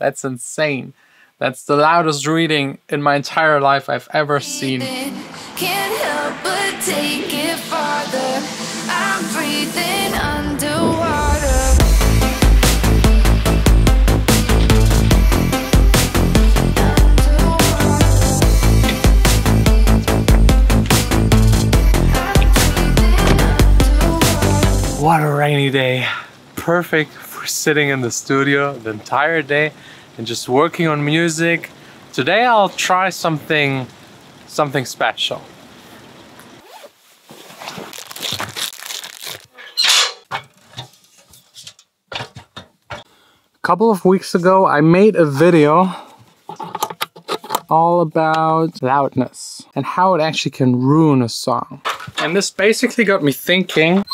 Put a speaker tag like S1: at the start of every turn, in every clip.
S1: That's insane. That's the loudest reading in my entire life I've ever seen.
S2: Can't help but take it farther. I'm breathing underwater.
S1: What a rainy day. Perfect for sitting in the studio the entire day and just working on music. Today I'll try something special. A couple of weeks ago I made a video all about loudness and how it actually can ruin a song. And this basically got me thinking,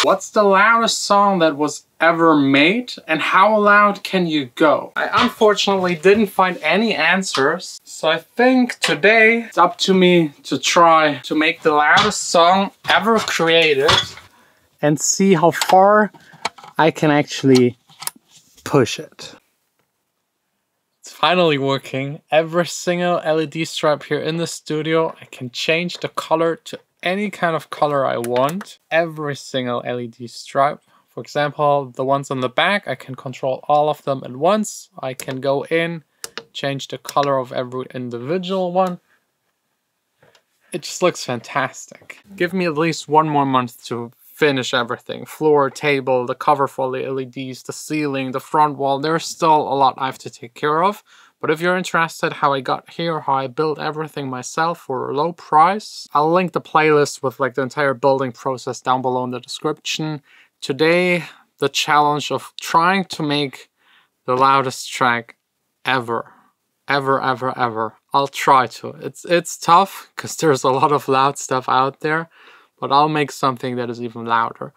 S1: what's the loudest song that was ever made and how loud can you go? I unfortunately didn't find any answers, so I think today it's up to me to try to make the loudest song ever created and see how far I can actually push it. It's finally working. Every single LED stripe here in the studio, I can change the color to any kind of color I want. Every single LED stripe. For example, the ones on the back, I can control all of them at once. I can go in, change the color of every individual one. It just looks fantastic. Give me at least 1 more month to finish everything. Floor, table, the cover for the LEDs, the ceiling, the front wall. There's still a lot I have to take care of. But if you're interested how I got here, how I built everything myself for a low price, I'll link the playlist with like the entire building process down below in the description. Today, the challenge of trying to make the loudest track ever. Ever. I'll try to. It's tough because there's a lot of loud stuff out there, but I'll make something that is even louder.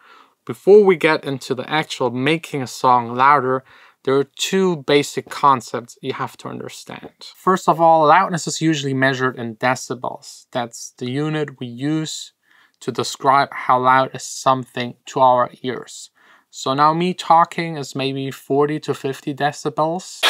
S1: Before we get into the actual making a song louder, there are 2 basic concepts you have to understand. First of all, loudness is usually measured in decibels. That's the unit we use to describe how loud is something to our ears. So now me talking is maybe 40 to 50 decibels.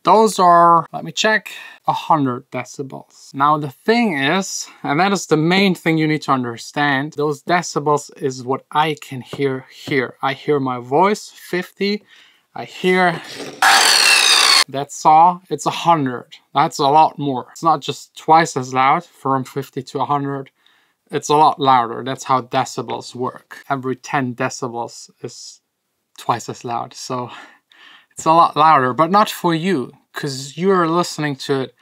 S1: Those are, let me check, 100 decibels. Now the thing is, and that is the main thing you need to understand, those decibels is what I can hear here. I hear my voice, 50. I hear that saw, it's 100. That's a lot more. It's not just twice as loud from 50 to 100. It's a lot louder. That's how decibels work. Every 10 decibels is twice as loud. So it's a lot louder, but not for you, because you're listening to it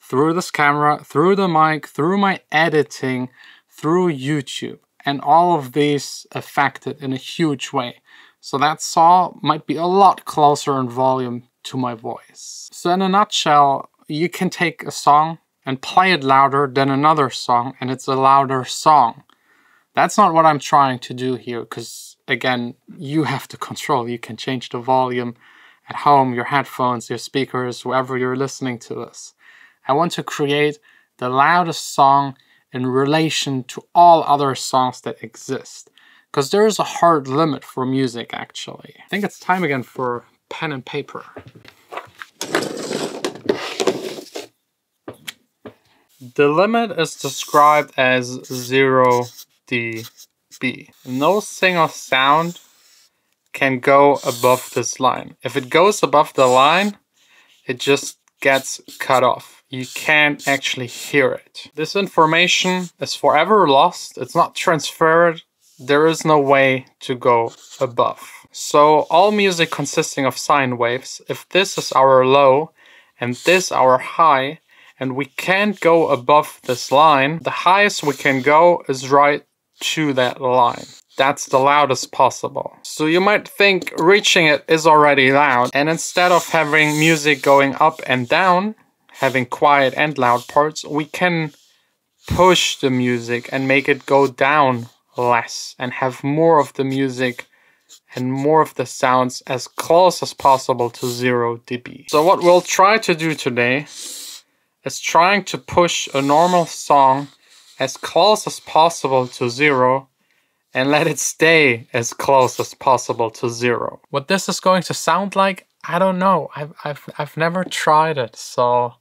S1: through this camera, through the mic, through my editing, through YouTube, and all of these affect it in a huge way. So that saw might be a lot closer in volume to my voice. So in a nutshell, you can take a song and play it louder than another song, and it's a louder song. That's not what I'm trying to do here, because again, you have to control. You can change the volume at home, your headphones, your speakers, wherever you're listening to this. I want to create the loudest song in relation to all other songs that exist. Because there is a hard limit for music, actually. I think it's time again for pen and paper. The limit is described as 0 dB. No single sound can go above this line. If it goes above the line, it just gets cut off. You can't actually hear it. This information is forever lost. It's not transferred. There is no way to go above. So all music consisting of sine waves, if this is our low and this our high, and we can't go above this line, the highest we can go is right to that line. That's the loudest possible. So you might think reaching it is already loud, and instead of having music going up and down, having quiet and loud parts, we can push the music and make it go down less and have more of the music and more of the sounds as close as possible to 0 dB. So what we'll try to do today is trying to push a normal song as close as possible to 0 and let it stay as close as possible to 0. What this is going to sound like, I don't know. I've never tried it, so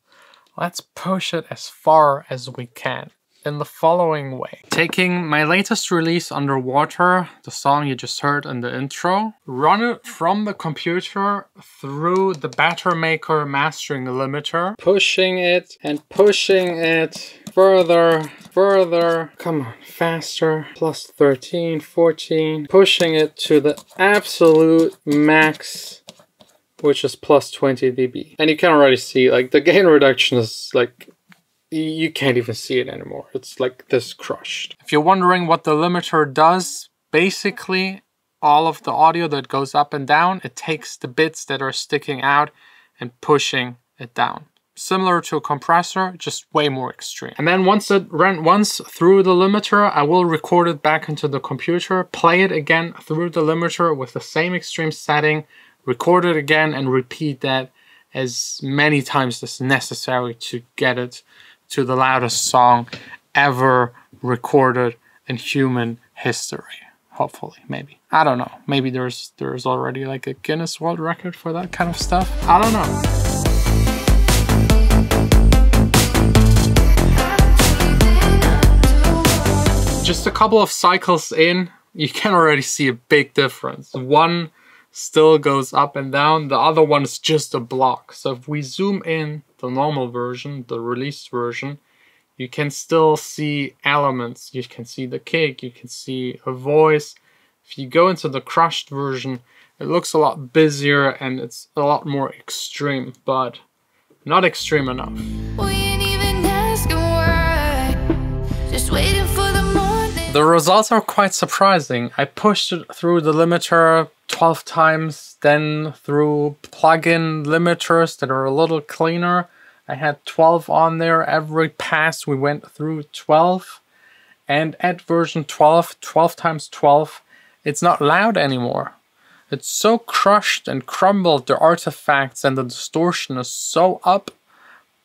S1: let's push it as far as we can in the following way. Taking my latest release, Underwater, the song you just heard in the intro, run it from the computer through the Batter Maker mastering limiter, pushing it and pushing it further, further, come on, faster, plus 13, 14, pushing it to the absolute max, which is plus 20 dB. And you can already see, like, the gain reduction is like, you can't even see it anymore. It's like this crushed. If you're wondering what the limiter does, basically all of the audio that goes up and down, it takes the bits that are sticking out and pushing it down. Similar to a compressor, just way more extreme. And then once it runs through the limiter, I will record it back into the computer, play it again through the limiter with the same extreme setting, record it again, and repeat that as many times as necessary to get it to the loudest song ever recorded in human history. Hopefully, maybe. I don't know. Maybe there's already like a Guinness World Record for that kind of stuff. I don't know. Just a couple of cycles in, you can already see a big difference. One still goes up and down, the other one is just a block. So if we zoom in the normal version, the released version, you can still see elements. You can see the kick, you can see a voice. If you go into the crushed version, it looks a lot busier and it's a lot more extreme, but not extreme enough.
S2: We ain't even asking why. Just waiting for the morning.
S1: The results are quite surprising. I pushed it through the limiter 12 times, then through plug-in limiters that are a little cleaner. I had 12 on there. Every pass we went through 12. And at version 12, 12 times 12, it's not loud anymore. It's so crushed and crumbled, the artifacts and the distortion is so up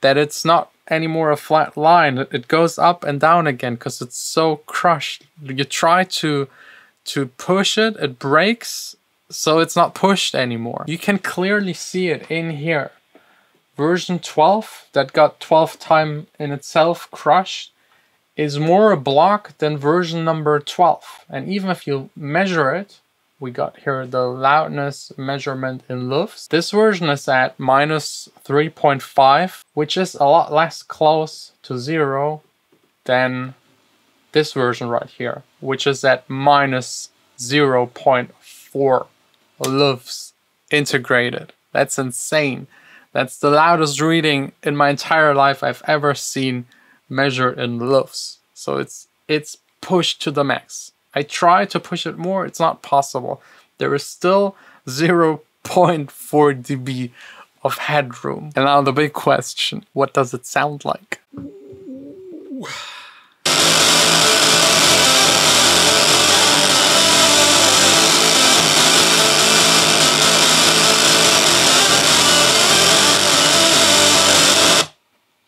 S1: that it's not anymore a flat line. It goes up and down again because it's so crushed. You try to push it, it breaks, so it's not pushed anymore. You can clearly see it in here. Version 12, that got 12 time in itself crushed, is more a block than version number 12. And even if you measure it, we got here the loudness measurement in lufs. This version is at minus 3.5, which is a lot less close to 0 than this version right here, which is at minus 0.4 lufs integrated. That's insane. That's the loudest reading in my entire life I've ever seen measured in lufs. So it's pushed to the max. I try to push it more, it's not possible. There is still 0.4 dB of headroom. And now the big question, what does it sound like?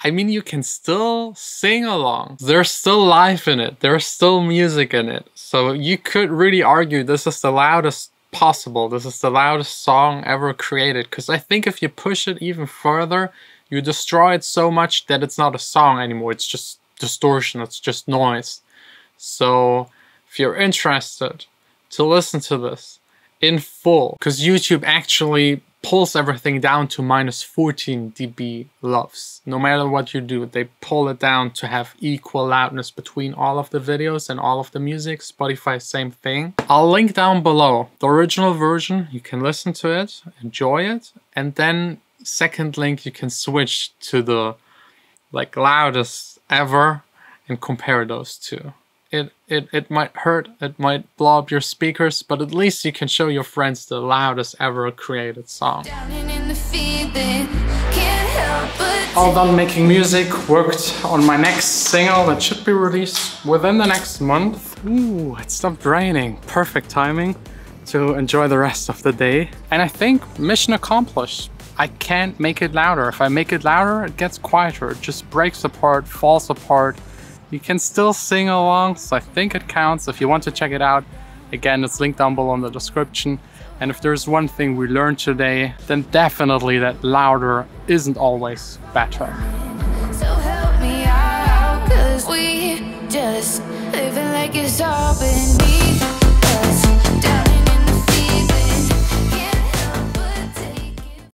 S1: I mean, you can still sing along. There's still life in it. There's still music in it. So you could really argue this is the loudest possible. This is the loudest song ever created. Because I think if you push it even further, you destroy it so much that it's not a song anymore. It's just distortion. It's just noise. So if you're interested to listen to this in full, because YouTube actually pulls everything down to minus 14 dB lufs. No matter what you do, they pull it down to have equal loudness between all of the videos and all of the music. Spotify, same thing. I'll link down below the original version. You can listen to it, enjoy it, and then second link, you can switch to the like loudest ever and compare those two. It might hurt, it might blow up your speakers, but at least you can show your friends the loudest ever created song. All done making music, worked on my next single that should be released within the next month. Ooh, it stopped raining. Perfect timing to enjoy the rest of the day. And I think mission accomplished. I can't make it louder. If I make it louder, it gets quieter. It just breaks apart, falls apart. you can still sing along, so I think it counts. If you want to check it out, again, it's linked down below in the description. And if there's one thing we learned today, then definitely that louder isn't always better.